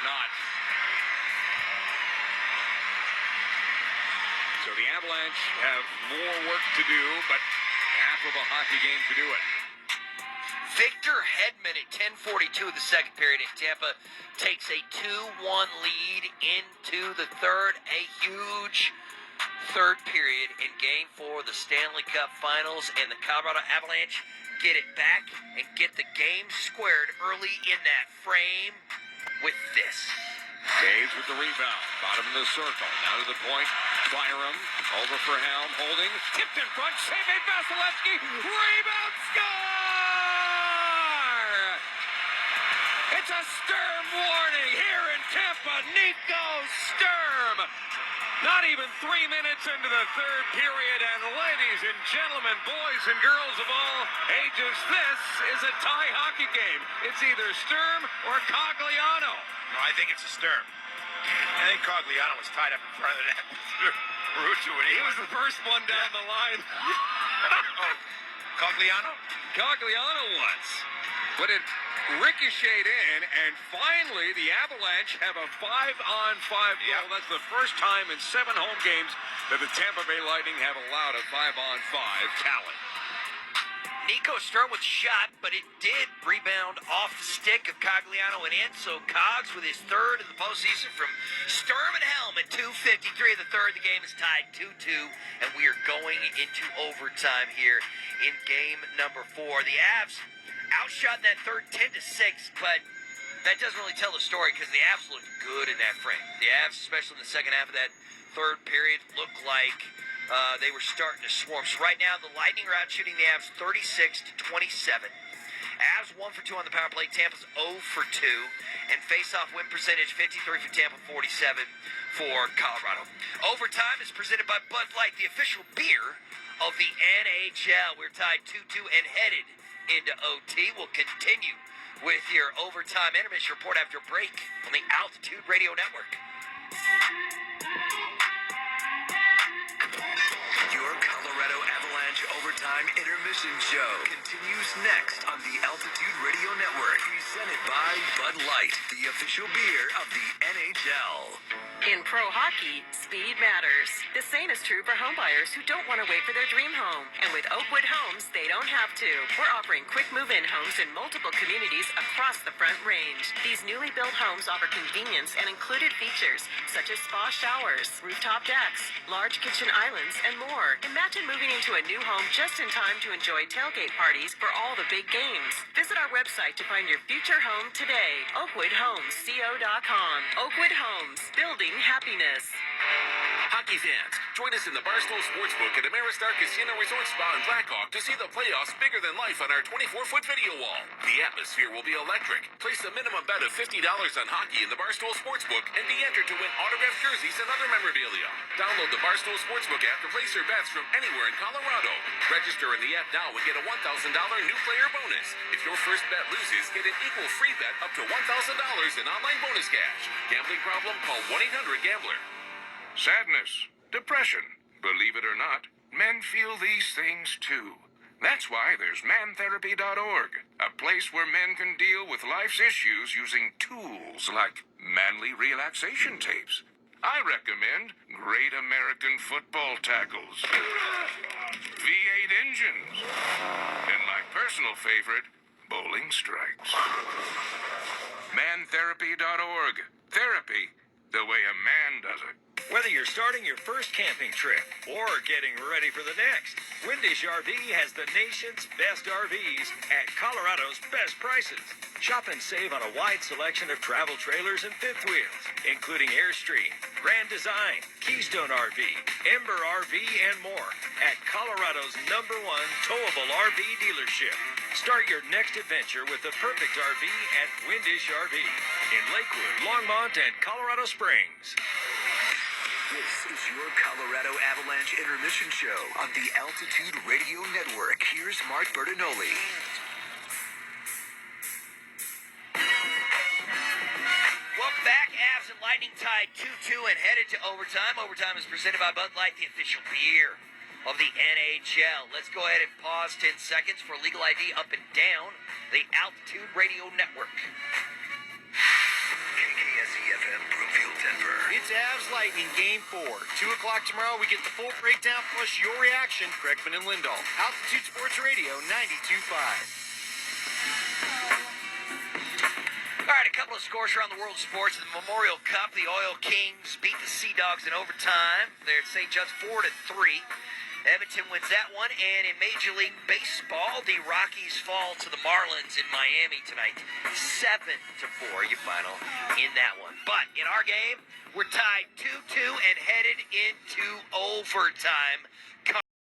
not. So the Avalanche have more work to do, but half of a hockey game to do it. Victor Hedman at 10:42 of the second period, and Tampa takes a 2-1 lead into the third. A huge third period in Game 4 of the Stanley Cup Finals, and the Colorado Avalanche get it back and get the game squared early in that frame with this. Taves with the rebound, bottom of the circle, down to the point, Byram, over for Helm, holding, tipped in front, save made Vasilevsky, rebound, score! It's a Sturm warning here in Tampa, Nico Sturm! Not even 3 minutes into the third period, and ladies and gentlemen, boys and girls of all ages, this is a tie hockey game. It's either Sturm or Cogliano. No, I think it's a Sturm. I think Cogliano was tied up in front of that. He was the first one down the line. Oh, Cogliano? Cogliano was. But it ricocheted in, and finally the Avalanche have a 5-on-5 goal. That's the first time in 7 home games that the Tampa Bay Lightning have allowed a 5-on-5 talent. Nico Sturm with a shot, but it did rebound off the stick of Cogliano and in. So Cogs with his third in the postseason from Sturm and Helm at 2:53 of the third. The game is tied 2-2, and we are going into overtime here in game number 4. The Avs outshot in that third 10-6, but that doesn't really tell the story because the Avs looked good in that frame. The Avs, especially in the second half of that third period, looked like they were starting to swarm. So right now, the Lightning are out shooting the Avs 36-27. Avs 1 for 2 on the power play. Tampa's 0 for 2. And face-off win percentage 53 for Tampa, 47 for Colorado. Overtime is presented by Bud Light, the official beer of the NHL. We're tied 2-2 and headed into OT. We'll continue with your overtime intermission report after break on the Altitude Radio Network. Your Colorado Avalanche Overtime Intermission Show continues next on the Altitude Radio Network. Presented by Bud Light, the official beer of the NHL. In pro hockey, speed matters. The same is true for homebuyers who don't want to wait for their dream home. And with Oakwood Homes, they don't have to. We're offering quick move-in homes in multiple communities across the Front Range. These newly built homes offer convenience and included features such as spa showers, rooftop decks, large kitchen islands, and more. Imagine moving into a new home just in time to enjoy tailgate parties for all the big games. Visit our website to find your future home today. OakwoodHomesCO.com. Oakwood Homes, building happiness. Hockey fans, join us in the Barstool Sportsbook at Ameristar Casino Resort Spa in Blackhawk to see the playoffs bigger than life on our 24-foot video wall. The atmosphere will be electric. Place a minimum bet of $50 on hockey in the Barstool Sportsbook and be entered to win autographed jerseys and other memorabilia. Download the Barstool Sportsbook app to place your bets from anywhere in Colorado. Register in the app now and get a $1,000 new player bonus. If your first bet loses, get an equal free bet up to $1,000 in online bonus cash. Gambling problem? Call 1-800-GAMBLER. Sadness, depression. Believe it or not, men feel these things too. That's why there's mantherapy.org, a place where men can deal with life's issues using tools like manly relaxation tapes. I recommend Great American Football Tackles, V8 engines, and my personal favorite, bowling strikes. Mantherapy.org. Therapy the way a man does it. Whether you're starting your first camping trip or getting ready for the next, Windish RV has the nation's best RVs at Colorado's best prices. Shop and save on a wide selection of travel trailers and fifth wheels, including Airstream, Grand Design, Keystone RV, Ember RV, and more at Colorado's #1 towable RV dealership. Start your next adventure with the perfect RV at Windish RV in Lakewood, Longmont, and Colorado Springs. This is your Colorado Avalanche Intermission Show on the Altitude Radio Network. Here's Mark Bertinoli. Welcome back. Avs and Lightning tied 2-2 and headed to overtime. Overtime is presented by Bud Light, the official beer of the NHL. Let's go ahead and pause 10 seconds for legal ID up and down the Altitude Radio Network. KKSE Stars Lightning Game 4. 2 o'clock tomorrow, we get the full breakdown plus your reaction. Kreckman and Lindahl. Altitude Sports Radio 92.5. All right, a couple of scores around the world of sports. In the Memorial Cup, the Oil Kings beat the Sea Dogs in overtime. They're at St. John's 4-3. Edmonton wins that one, and in Major League Baseball, the Rockies fall to the Marlins in Miami tonight, 7-4. Your final in that one. But in our game, we're tied 2-2 and headed into overtime.